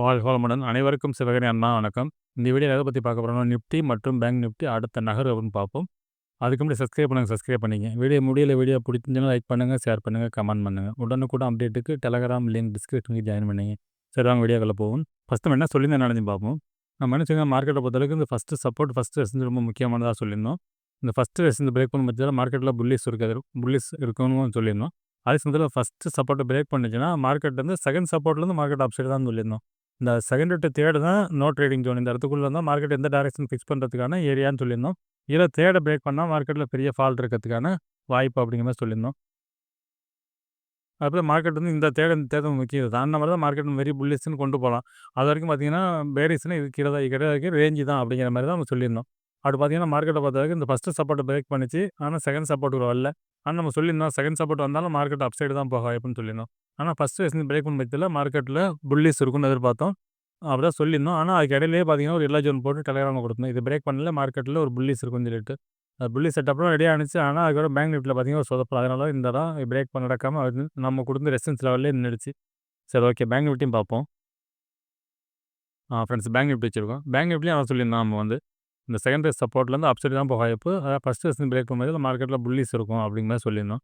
வாழ்க வளமுடன். அனைவருக்கும் சிவகரி அண்ணா வணக்கம். இந்த வீடியோ எதை பத்தி பார்க்க போறோம்னா, நிஃப்டி மற்றும் பேங்க் நிஃப்டி அடுத்த நகர்வு அப்படின்னு பார்ப்போம். அதுக்கு முன்னாடி சப்ஸ்கிரைப் பண்ணிக்கங்க. வீடியோ பிடிச்சிருந்தா லைக் பண்ணுங்க, ஷேர் பண்ணுங்க, கமெண்ட் பண்ணுங்க. உடனுக்குடன் அப்டேட்டுக்கு டெலகிராம் லிங்க் டிஸ்கிரிப்ஷனுக்கு ஜாயின் பண்ணுங்க. சரி வாங்க வீடியோக்குள்ள போவோம். ஃபர்ஸ்ட் நம்ம என்ன சொல்லியிருந்தோம் என்னன்னு பார்ப்போம். நம்ம என்ன செய்யணும், மார்க்கெட்டை பொறுத்தளவுக்கு இந்த ஃபர்ஸ்ட் சப்போர்ட், ஃபர்ஸ்ட் ரெசிஸ்டன்ஸ் ரொம்ப முக்கியமானதாக சொல்லியிருந்தோம். இந்த ஃபர்ஸ்ட் ரெசிஸ்டன்ஸ் பிரேக் பண்ணும் பட்சத்தில் மார்க்கெட்டில் புல்லிஸ் இருக்குன்னு சொல்லியிருந்தோம். அதே சமயத்தில் ஃபர்ஸ்ட் சப்போர்ட்டை பிரேக் பண்ணுச்சுன்னா மார்க்கெட் வந்து செகண்ட் சப்போர்ட்லேருந்து மார்க்கெட் அப்சைடு தான் சொல்லியிருந்தோம். இந்த செகண்ட் டு தேர்டு தான் நோ ட்ரேடிங் ஜோன். இந்த இடத்துக்குள்ள தான் மார்க்கெட் எந்த டைரக்ஷன் ஃபிக்ஸ் பண்ணுறதுக்கான ஏரியான்னு சொல்லியிருந்தோம். இதில் தேர்டை பிரேக் பண்ணால் மார்க்கெட்டில் பெரிய ஃபால் இருக்கிறதுக்கான வாய்ப்பு அப்படிங்கிற மாதிரி சொல்லியிருந்தோம். அதுபோல் மார்க்கெட் வந்து இந்த தேர்தல் முக்கியம். அந்த மாதிரி தான் மார்க்கெட் வெரி புல்லிஷ்னு கொண்டு போகலாம். அது வரைக்கும் பார்த்தீங்கன்னா பேரிஸ்னு இது கிடையாது ரேஞ்சு தான் அப்படிங்கிற மாதிரி தான் நம்ம சொல்லியிருந்தோம். அப்படி பார்த்தீங்கன்னா மார்க்கெட்டை பொறுத்தவரைக்கும் இந்த ஃபஸ்ட்டு சப்போர்ட்டை பிரேக் பண்ணிச்சு. ஆனால் செகண்ட் சப்போர்ட்டுக்கு வரல. ஆனால் நம்ம சொல்லியிருந்தோம் செகண்ட் சப்போர்ட் வந்தாலும் மார்க்கெட் அப்சைடு தான் போக வாய்ப்புன்னு சொல்லியிருந்தோம். ஆனால் ஃபஸ்ட்டு ரெசிஸ்டன்ஸ் பிரேக் பண்ண பட்சத்தில் மார்க்கெட்டில் புல்லிஷ் இருக்குன்னு எதிர்பார்த்தோம். அப்படிதான் சொல்லியிருந்தோம். ஆனால் அதுக்கு இடையிலேயே பார்த்தீங்கன்னா ஒரு எல்லோ ஜோன் போட்டு டெலகிராமில் கொடுத்தோம். இது பிரேக் பண்ணல மார்க்கெட்டில் ஒரு புல்லிஷ் இருக்குன்னு சொல்லிட்டு. புல்லி செட்டப்லாம் ரெடியாக இருந்துச்சு. ஆனால் அதுக்கப்புறம் பேங்க் நிஃப்டியில் பார்த்தீங்கன்னா ஒரு சொதப்பல். அதனால இந்த இடம் பிரேக் பண்ண நடக்காமல் அது நம்ம கொடுத்த ரெசிஸ்டன்ஸ் லெவல்லே நின்றுடுச்சு. சரி ஓகே, பேங்க் நிஃப்டியும் பார்ப்போம். ஃப்ரெண்ட்ஸ் பேங்க் நிஃப்டி வச்சிருக்கோம். பேங்க் நிஃப்டியும் அதான் சொல்லியிருந்தோம் நம்ம வந்து இந்த செகண்ட் ரேஸ் சப்போர்ட்லேருந்து அப்சைடு தான் போக வாய்ப்பு. அதாவது ஃபஸ்ட் ரெசிஸ்டன்ஸ் பிரேக் பண்ணும்போது மார்க்கெட்டில் புல்லிஸ் இருக்கும் அப்படிங்கிற மாதிரி சொல்லியிருந்தோம்.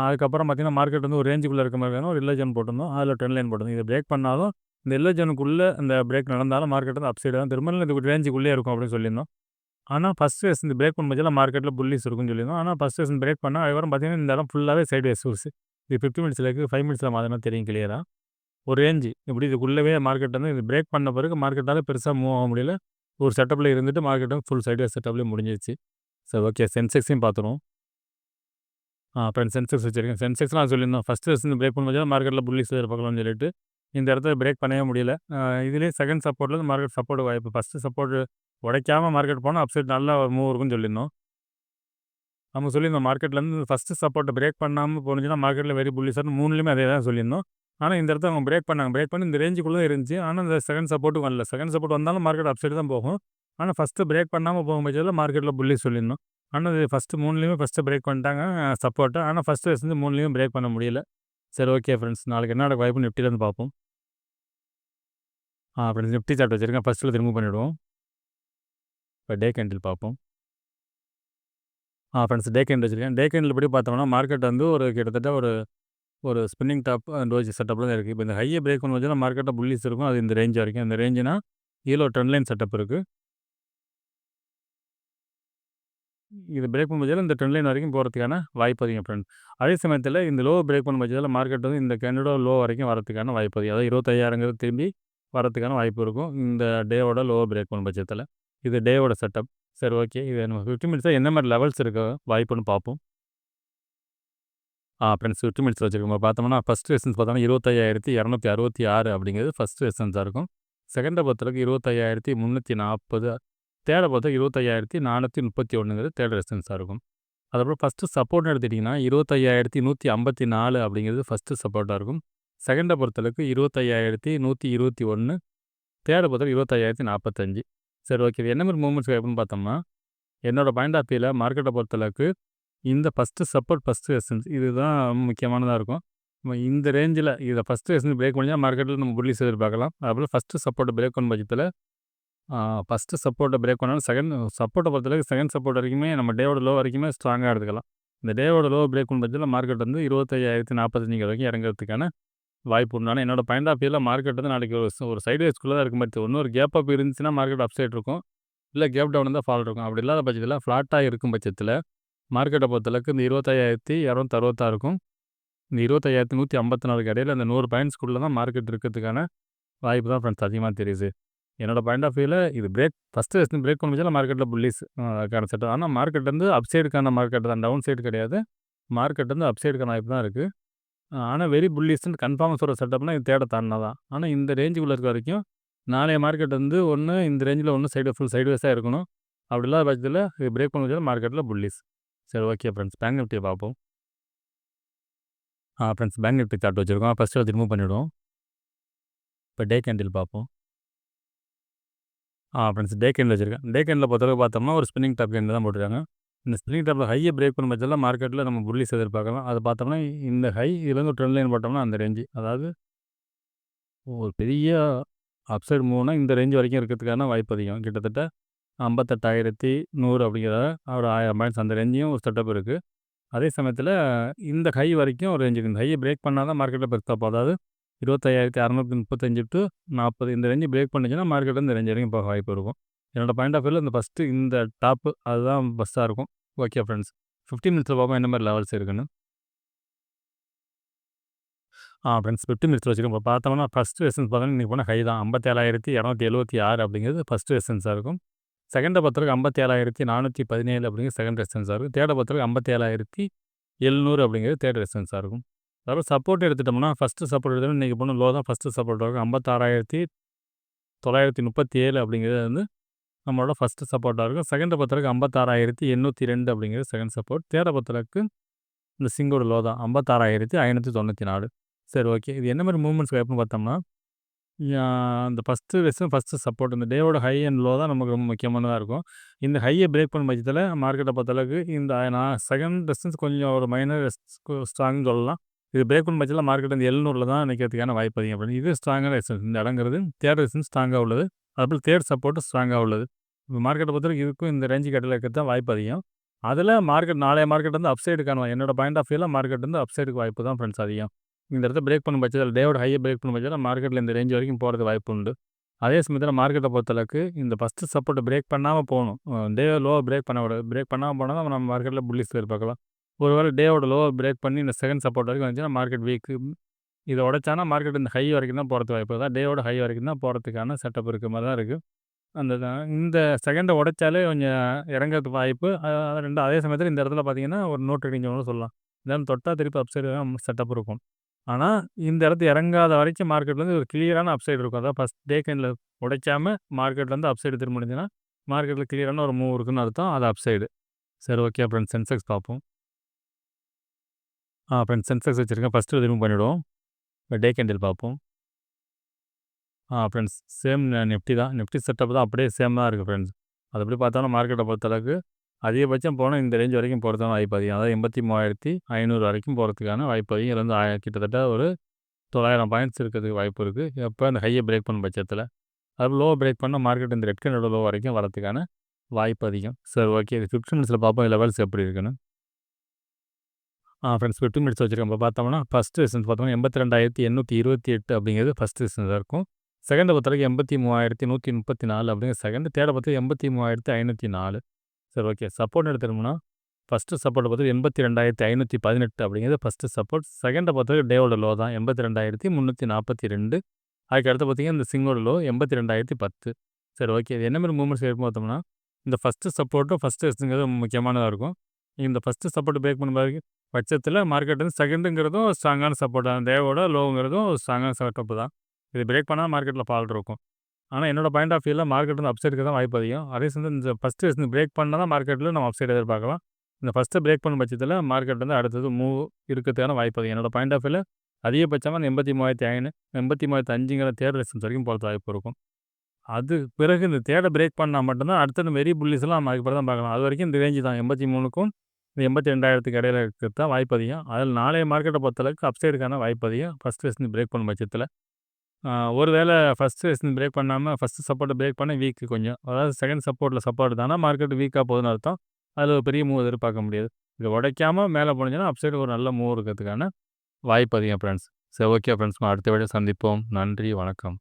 அதுக்கப்புறம் பார்த்தீங்கன்னா மார்க்கெட் வந்து ஒரு ரேஞ்சுக்குள்ளே இருக்க மாதிரி வேணும். ஒரு எல்லோ ஜோன் போட்டிருந்தோம். அதில் ட்ரெண்ட் லைன் போட்டிருந்தோம். இதை பிரேக் பண்ணாலும் இந்த எல்லோ ஜோனுக்குள்ளே இந்த பிரேக் நடந்தாலும் மார்க்கெட் வந்து அப்சைடு தான் திரும்ப இந்த ரேஞ்சுக்குள்ளே இருக்கும் அப்படின்னு சொல்லியிருந்தோம். ஆனால் ஃபஸ்ட் ரேஸ் இந்த பிரேக் பண்ணும்போது மார்க்கெட்டில் புல்லிஸ் இருக்குன்னு சொல்லியிருந்தோம். ஆனால் ஃபஸ்ட் ரேஸ் பிரேக் பண்ணால் அதுக்கப்புறம் பார்த்தீங்கன்னா இந்த இடம் ஃபுல்லாகவே சைடு வேஸ் இது 50 மினிட்ஸில் இருக்குது. 5 மினிட்ஸில் மாற்றினா தெரியும் கிளியராக. ஒரு ரேஞ்சு இப்படி இதுக்குள்ளவே மார்க்கெட் வந்து இது பிரேக் பண்ண பிறகு மார்க்கெட்டால் பெருசாக மூவ் ஆக முடியல. ஒரு செட்டப்பில் இருந்துட்டு மார்க்கெட் வந்து ஃபுல் சைடு வேஸ் செட்டப்லேயே முடிஞ்சிருச்சு. சரி ஓகே, சென்செக்ஸையும் பார்த்துருவோம். அப்புறம் சென்செக்ஸ் வச்சிருக்கேன். சென்செக்ஸ்லாம் சொல்லியிருந்தோம் ஃபஸ்ட் ரேஸ் பிரேக் பண்ணும்போது மார்க்கெட்டில் புல்லிஸ் எதிர்பார்க்கலாம்னு சொல்லிட்டு இந்த இடத்துல பிரேக் பண்ணவே முடியல. இதுலேயே செகண்ட் சப்போர்ட்டில் மார்க்கெட் சப்போர்ட் வாய்ப்பு. ஃபஸ்ட்டு சப்போர்ட் உடைக்காமல் மார்க்கெட் போனால் அப்சைட் நல்ல ஒரு மூவ் இருக்குன்னு சொல்லியிருந்தோம். நம்ம சொல்லியிருந்தோம் மார்க்கெட்லேருந்து ஃபஸ்ட்டு சப்போர்ட்டை பிரேக் பண்ணாமல் போணுச்சுன்னா மார்க்கெட்டில் வெரி புல்லிஷாக 3லேயுமே அதே தான் சொல்லியிருந்தோம். ஆனால் இந்த இடத்துல அவங்க பிரேக் பண்ணாங்க. பிரேக் பண்ணி இந்த ரேஞ்சுக்குள்ளே இருந்துச்சு. ஆனால் இந்த செகண்ட் சப்போர்ட்டும் வரல. செகண்ட் சப்போர்ட் வந்தாலும் மார்க்கெட் அப்சைடு தான் போகும். ஆனால் ஃபஸ்ட்டு பிரேக் பண்ணாமல் போகும் பட்சத்தில் மார்க்கெட்டில் புல்லிஷ் சொல்லியிருந்தோம். ஆனால் இது ஃபஸ்ட்டு பிரேக் பண்ணிட்டாங்க சப்போர்ட்டை. ஆனால் ஃபஸ்ட்டு வந்து 3லேயும் பிரேக் பண்ண முடியல. சரி ஓகே ஃப்ரெண்ட்ஸ், நாளைக்கு என்ன நடக்க வாய்ப்பு நிஃப்டிலேருந்து பார்ப்போம். ஃப்ரெண்ட்ஸ் நிஃப்டி சார்ட் வச்சுருக்கேன். ஃபஸ்ட்டில் ரிமூவ் பண்ணிவிடுவோம். இப்போ டே கேண்டில் பார்ப்போம். ஃப்ரெண்ட்ஸ் டே கேண்டில் வச்சுருக்கேன். டே கேண்டில் படி பார்த்தோம்னா மார்க்கெட் வந்து ஒரு கிட்டத்தட்ட ஒரு ஒரு ஸ்பின்னிங் டாப் டோஜி செட்டப்பில் தான் இருக்குது. இப்போ இந்த ஹையை பிரேக் பண்ண வச்சுன்னா மார்க்கெட்டில் புல்லிஸ் இருக்கும். அது இந்த ரேஞ்ச் வரைக்கும். இந்த ரேஞ்சுனா கீழே ஒரு ட்ரெண்ட் லைன் செட்டப் இருக்குது. இது பிரேக் பண்ணும் பட்சத்தில் இந்த ட்ரெண்ட் லைன் வரைக்கும் போகிறதுக்கான வாய்ப்பு அதிகம் ஃப்ரெண்ட். அதே சமயத்தில் இந்த லோ பிரேக் பண்ணும் பட்சத்தில் மார்க்கெட் வந்து இந்த கேண்டோட லோ வரைக்கும் வரதுக்கான வாய்ப்பு அதிகம். அதாவது 25,000 திரும்பி வரதுக்கான வாய்ப்பு இருக்கும் இந்த டேவோட லோ பிரேக் பண்ணும் பட்சத்தில். இது டேவோட செட்டப். சரி ஓகே, இது நம்ம 50 மினிட்ஸில் என்ன மாதிரி லெவல்ஸ் இருக்க வாய்ப்புன்னு பார்ப்போம். ஃப்ரெண்ட்ஸ் 50 மினிட்ஸ் வச்சுருக்கோம். பார்த்தோம்னா ஃபஸ்ட் ரெசிஸ்டன்ஸ் பார்த்தோம்னா 25,266 அப்படிங்கிறது ஃபஸ்ட் ரெசிஸ்டன்ஸாக இருக்கும். செகண்டை பொறுத்தளவுக்கு 25,340, தேர்டை பொறுத்தவரைக்கும் 25,431 தேர்ட் ரெசிஸ்டன்ஸாக இருக்கும். அதுக்கப்புறம் ஃபஸ்ட்டு சப்போர்ட்னு எடுத்துட்டிங்கன்னா 25,154 அப்படிங்கிறது ஃபஸ்ட்டு சப்போர்ட்டாக இருக்கும். செகண்டை பொறுத்தளவுக்கு 25,121, தேர்டை பொறுத்தவரைக்கும் 25,045. சரி ஓகே, இது என்ன மாதிரி மூவ்மெண்ட்ஸ் எப்படின்னு பார்த்தோம்னா என்னோட பாயிண்ட் ஆஃப் வியூவில் மார்க்கெட்டை பொறுத்தளவுக்கு இந்த ஃபஸ்ட்டு சப்போர்ட், ஃபஸ்ட்டு ரெசிஸ்டன்ஸ் இதுதான் முக்கியமானதாக இருக்கும். இந்த ரேஞ்சில் இதை ஃபஸ்ட்டு ரெசிஸ்டன்ஸ் பிரேக் பண்ணிங்கன்னா மார்க்கெட்டில் நம்ம புல்லிஸ் எதிர்பார்க்கலாம். அதுபோல் ஃபஸ்ட்டு சப்போர்ட்டை பிரேக் பண்ணும் பட்சத்தில் ஃபஸ்ட்டு சப்போர்ட்டை பிரேக் பண்ணாலும் செகண்ட் சப்போர்ட்டை பொறுத்தளவுக்கு செகண்ட் சப்போர்ட் வரைக்குமே நம்ம டேவோட லோ வரைக்குமே ஸ்ட்ராங்காக எடுத்துக்கலாம். இந்த டேவோட லோ பிரேக் பண்ணும் பட்சத்தில் மார்க்கெட் வந்து 25,045 வரைக்கும் இறங்குறதுக்கான வாய்ப்பு உண்டு. ஆனால் என்னோட பாயிண்ட் ஆஃப் வியூவில் மார்க்கெட் வந்து நாளைக்கு ஒரு சைடு வேஸ்க்குள்ளே தான் இருக்க மாதிரி ஒன்று ஒரு கேப் அப் இருந்துச்சுன்னா மார்க்கெட் அப் சைட் இருக்கும். இல்லை கேப் டவுன் தான் ஃபால் இருக்கும். அப்படி இல்லாத பட்சத்தில் ஃப்ளாட்டாக இருக்கும் பட்சத்தில் மார்க்கெட்டை பொறுத்தளவுக்கு இந்த 25,266க்கும் இந்த 25,154 இடையில அந்த 100 பாயிண்ட்ஸ்க்குள்ளே தான் மார்க்கெட் இருக்கிறதுக்கான வாய்ப்பு தான் ஃப்ரெண்ட்ஸ் அதிகமாக தெரியுது. என்னோட பாயிண்ட் ஆஃப் வியூவில் இது ஃபஸ்ட்டு ரெசிஸ்டன்ஸ் பிரேக் பண்ண முடிச்சாலும் மார்க்கெட்டில் புல்லிஸ் அதுக்கான செட்டப். ஆனால் மார்க்கெட் வந்து அப்சைடுக்கான மார்க்கெட் தான், டவுன் சைடு கிடையாது. மார்க்கெட் வந்து அப்சைடுக்கான வாய்ப்பு தான் இருக்குது. ஆனால் வெரி புல்லிஸ்ன்னு கன்ஃபார்மாக சொல்கிற செட்டப்னா இது தேட தாண்டினா தான். ஆனால் இந்த ரேஞ்சுக்குள்ளே இருக்க வரைக்கும் நாளைய மார்க்கெட் வந்து ஒன்று இந்த ரேஞ்சில் ஒன்று ஃபுல் சைடு வேஸாக இருக்கணும். அப்படி இல்லாத பட்சத்தில் இது பிரேக் பண்ண முடிச்சாலும் மார்க்கெட்டில் புல்லிஸ். சரி ஓகே ஃப்ரெண்ட்ஸ், பேங்க் நிஃப்டியை பார்ப்போம். ஃப்ரெண்ட்ஸ் பேங்க் நிஃப்டி சார்ட் வச்சுருக்கோம். ஃபஸ்ட்டு அதை ரிமூவ் பண்ணிவிடுவோம். இப்போ டே கேண்டில் பார்ப்போம். ஃப்ரெண்ட்ஸ் டே கேண்டில் வச்சுருக்கேன். டே கேண்டில் பொறுத்தளவுக்கு பார்த்தோம்னா ஒரு ஸ்பின்னிங் டாப் கேண்டில் தான் போட்டிருக்காங்க. இந்த ஸ்பின்னிங் டாப்பில் ஹையை பிரேக் பண்ணும் பட்சத்தில் மார்க்கெட்டில் நம்ம புல்லிஸ் எதிர்பார்க்கலாம். அது பார்த்தோம்னா இந்த ஹை இதுலேருந்து ட்ரெண்ட் லைன் போட்டோம்னா அந்த ரேஞ்சு, அதாவது ஒரு பெரிய அப்சைடு மூவ்னா இந்த ரேஞ்ச் வரைக்கும் இருக்கிறதுக்கான வாய்ப்பு அதிகம். கிட்டத்தட்ட 58,100 அப்படிங்கிற ஒரு 1000 பாயிண்ட்ஸ் அந்த ரேஞ்சையும் ஒரு செட்டப் இருக்குது. அதே சமயத்தில் இந்த ஹை வரைக்கும் ஒரு ரேஞ்ச் இருக்குது. இந்த ஹையை பிரேக் பண்ணால் தான் மார்க்கெட்டில் பெருசாக போகும். அதாவது 25,635 டு 40 இந்த ரேஞ்சு பிரேக் பண்ணிச்சுன்னா மார்க்கெட் இந்த ரேஞ்ச் வரைக்கும் போக வாய்ப்பு இருக்கும். என்னோட பாயிண்ட் ஆஃப் வியூவில் இந்த ஃபஸ்ட்டு இந்த டாப்பு அதுதான் பெஸ்ட்டாக இருக்கும். ஓகே ஃப்ரெண்ட்ஸ், 15 மினிட்ஸில் பார்ப்போம் என்ன மாதிரி லெவல்ஸ் இருக்குன்னு. ஃப்ரெண்ட்ஸ் 15 மினிட்ஸில் வச்சுருக்கோம். இப்போ பார்த்தோம்னா ஃபஸ்ட்டு ரெசன்ஸ் பார்த்தோன்னா இன்றைக்கி போனால் ஹை தான் 57,276 அப்படிங்கிறது ஃபஸ்ட்டு ரெசன்ஸாக இருக்கும். செகண்டை பொறுத்தவரைக்கும் 57,417 அப்படிங்கிறது செகண்ட் ரெசன்ஸாக இருக்கும். தேர்டை பொறுத்தவரைக்கும் 57,700 அப்படிங்கிறது தேர்ட் ரெசன்ஸாக இருக்கும். அதாவது சப்போர்ட் எடுத்துட்டோம்னா ஃபஸ்ட்டு சப்போர்ட் எடுத்தோம்னா இன்றைக்கி போன லோ தான் ஃபஸ்ட்டு சப்போர்ட் இருக்கும். 56,937 அப்படிங்கிறது வந்து நம்மளோட ஃபஸ்ட்டு சப்போர்ட்டாக இருக்கும். செகண்டை பொறுத்தவரைக்கும் 56,802 அப்படிங்கிறது செகண்ட் சப்போர்ட். தேர்டை பொறுத்தவரைக்கும் இந்த சிங்கோட லோ தான் 56,594. சரி, ஓகே. இது என்ன மாதிரி மூவ்மெண்ட்ஸ் எப்படின்னு பார்த்தோம்னா, இந்த ஃபஸ்ட்டு சப்போர்ட் இந்த டேவோட ஹை அண்ட் லோ தான் நமக்கு ரொம்ப முக்கியமானதாக இருக்கும். இந்த ஹையை பிரேக் பண்ண பட்சத்தில் மார்க்கெட்டை பொறுத்தளவுக்கு இந்த நான் செகண்ட் ரெசிஸ்டன்ஸ் கொஞ்சம் ஒரு மைனர் ஸ்ட்ராங்னு சொல்லலாம். இது பிரேக் பண்ண பட்சத்தில் மார்க்கெட் இந்த 700 தான் நிற்கிறதுக்கான வாய்ப்பு அதிகம். அப்படின்னு இது ஸ்ட்ராங்கான ரெசிஸ்டன்ஸ். இந்த இடங்கிறது தேர்ட் ரெசிஸ்டன்ஸ் ஸ்ட்ராங்காக உள்ளது. அதுபோல் தேர்ட் சப்போர்ட்டு ஸ்ட்ராங்காக உள்ளது. இப்போ மார்க்கெட்டை பொறுத்தவரைக்கும் இதுக்கும் இந்த ரேஞ்சு கட்டில் இருக்கிறது தான் வாய்ப்பு அதிகம். அதில் நாளைய மார்க்கெட் வந்து அப்சைடுக்கான என்னோட பாயிண்ட் ஆஃப் வியூவில் மார்க்கெட் வந்து அப்சைடுக்கு வாய்ப்பு தான் ஃப்ரெண்ட்ஸ் அதிகம். இந்த இடத்துல பிரேக் பண்ணும் பட்சத்தில் டேவோட ஹையை பிரேக் பண்ணும் பட்சத்தில் மார்க்கெட்டில் இந்த ரேஞ்ச் வரைக்கும் போகிறது வாய்ப்பு உண்டு. அதே சமயத்தில் மார்க்கெட்டை பொறுத்தளவுக்கு இந்த ஃபஸ்ட்டு சப்போர்ட்டை பிரேக் பண்ணாமல் போகணும். டேவை லோவை பிரேக் பண்ணாமல் போனால் தான் நம்ம மார்க்கெட்டில் புல்லிஸ் எதிர்பார்க்கலாம். ஒருவேளை டேவோட லோவை பிரேக் பண்ணி இந்த செகண்ட் சப்போர்ட் வரைக்கும் வந்துச்சுன்னா மார்க்கெட் வீக்கு. இதை உடைச்சானா மார்க்கெட் இந்த ஹை வரைக்கும் தான் போகிறதுக்கு வாய்ப்பு தான். டேவோட ஹை வரைக்கும் தான் போகிறதுக்கான செட்டப் இருக்க மாதிரி தான் இருக்குது. இந்த செகண்டை உடைச்சாலே கொஞ்சம் இறங்கிறதுக்கு வாய்ப்பு. அதே சமயத்தில் இந்த இடத்துல பார்த்தீங்கன்னா ஒரு நோ ட்ரேடிங் ஜோன்னு சொல்லலாம். இதெல்லாம் தொட்டால் திருப்பி அப்சைடு தான் செட்டப் இருக்கும். ஆனால் இந்த இடத்து இறங்காத வரைக்கும் மார்க்கெட்லேருந்து ஒரு கிளியரான அப்சைடு இருக்கும். அதாவது ஃபஸ்ட் டே கேண்டில் உடைச்சாமல் மார்க்கெட்லேருந்து அப்சைடு திரும்ப முடிஞ்சுன்னா மார்க்கெட்டில் கிளியரான ஒரு மூவ் இருக்குன்னு அர்த்தம். அது அப்சைடு. சரி, ஓகே. அப்புறம் சென்செக்ஸ் பார்ப்போம். ஃப்ரெண்ட்ஸ் சென்செக்ஸ் வச்சுருக்கேன். ஃபஸ்ட்டு ரிமூவ் பண்ணிவிடுவோம். இப்போ டே கேண்டில் பார்ப்போம். ஃப்ரெண்ட்ஸ் சேம் நிஃப்டி தான். நிஃப்டி செட்டப் தான் அப்படியே சேம் தான் இருக்குது ஃப்ரெண்ட்ஸ். அது எப்படி பார்த்தோம்னா மார்க்கெட்டை பொறுத்தளவுக்கு அதிகபட்சம் போனால் இந்த ரேஞ்ச் வரைக்கும் போகிறதுக்கான வாய்ப்பு அதிகம். அதாவது 83,500 வரைக்கும் போகிறதுக்கான வாய்ப்பு அதிகம். இதில் வந்து கிட்டத்தட்ட ஒரு 900 பாயிண்ட்ஸ் இருக்கிறதுக்கு வாய்ப்பு இருக்குது. எப்போ அந்த ஹையை பிரேக் பண்ணும் பட்சத்தில் அது லோ பிரேக் பண்ணால் மார்க்கெட் இந்த ரெட் கேண்டோட லோ வரைக்கும் வரதுக்கான வாய்ப்பு அதிகம். சரி, ஓகே. இது 15 மினிட்ஸில் பார்ப்போம் லெவல்ஸ் எப்படி இருக்குன்னு. ஃப்ரெண்ட்ஸ் 15 மினிட்ஸ் வச்சுருக்கோம். இப்போ பார்த்தோம்னா ஃபஸ்ட் ரெசிஸ்டன்ஸ் பார்த்தோம்னா 82,828 அப்படிங்கிறது ஃபஸ்ட் ரெசிஸ்டன்ஸாக இருக்கும். செகண்டை பொறுத்தவரைக்கும் 83,134 அப்படிங்கிற செகண்ட். தேர்டை பொறுத்த 83,504. சரி, ஓகே. சப்போர்ட் எடுத்துட்டோம்னா ஃபஸ்ட்டு சப்போர்ட்டை பொறுத்த 82,518 அப்படிங்கிறது ஃபஸ்ட்டு சப்போர்ட். செகண்டை பொறுத்தவரைக்கும் டேவோட லோ தான் 82,342. அதுக்கு அடுத்து பார்த்தீங்கன்னா இந்த சிங்கோட லோ 82,010. சரி, ஓகே. இது என்ன மாதிரி மூவ்மெண்ட்ஸ் இருக்கும் பார்த்தோம்னா இந்த ஃபஸ்ட்டு சப்போர்ட்டும் ஃபஸ்ட்டு ரெசிஸ்டன்ஸுங்கிறது முக்கியமானதாக இருக்கும். இந்த ஃபஸ்ட்டு சப்போர்ட் பிரேக் பண்ண பட்சத்தில் மார்க்கெட் வந்து செகண்டுங்கிறதும் ஸ்ட்ராங்கான சப்போர்ட் தான். டேவோட லோங்கிறதும் ஸ்ட்ராங்கான சப்போர்ட் தான். இது பிரேக் பண்ணால் மார்க்கெட்டில் ஃபால் இருக்கும். ஆனால் என்னோட பாயிண்ட் ஆஃப் வியூவில் மார்க்கெட் வந்து அப்சைடுக்கு தான் வாய்ப்பு அதிகம். அதே சமயம் இந்த ஃபஸ்ட்டு ரெசிஸ்டன்ஸ் பிரேக் பண்ணால் தான் மார்க்கெட்டில் நம்ம அப்சைடு எதிர்பார்க்கலாம். இந்த ஃபஸ்ட்டு பிரேக் பண்ணும் பட்சத்தில் மார்க்கெட் வந்து அடுத்தது மூவ் இருக்கிறதுக்கான வாய்ப்பு அதிகம். என்னோட பாயிண்ட் ஆஃப் வியூவில் அதிகபட்சமாக அந்த 83,500 தேர்ட் ரெசிஸ்டன்ஸ் வரைக்கும் போகிறது வாய்ப்பு இருக்கும். அது பிறகு இந்த தேர்டை பிரேக் பண்ணால் மட்டும்தான் அடுத்தது வெரி புல்லிஸ்லாம் நம்ம அதுக்கு தான் பார்க்கலாம். அது வரைக்கும் இந்த ரேஞ்சு தான் 83க்கும் இந்த 82,000க்கு இடையில இருக்கிறது தான் வாய்ப்பு அதிகம். அதில் நாளைய மார்க்கெட்டை பொறுத்தளவுக்கு அப்சைடுக்கான வாய்ப்பு அதிகம் ஃபஸ்ட் ரெசிஸ்டன்ஸ் பிரேக் பண்ணும் பட்சத்தில். ஒருவேளை ஃபஸ்ட்டு ரெசிஸ்டன்ஸ் பிரேக் பண்ணாமல் ஃபஸ்ட்டு சப்போர்ட்டை பிரேக் பண்ண வீக்கு கொஞ்சம், அதாவது செகண்ட் சப்போர்ட்டில் சப்போர்ட் தானே மார்க்கெட் வீக்காக போகுதுன்னு அர்த்தம். அதில் ஒரு பெரிய மூவ் எதிர்பார்க்க முடியாது. இது உடைக்காமல் மேலே போனிச்சுன்னா அப்சைடு ஒரு நல்ல மூவ் இருக்கிறதுக்கான வாய்ப்பு அதிகம் ஃப்ரெண்ட்ஸ். சரி, ஓகே ஃப்ரெண்ட்ஸ், அடுத்த வீடியோ சந்திப்போம். நன்றி, வணக்கம்.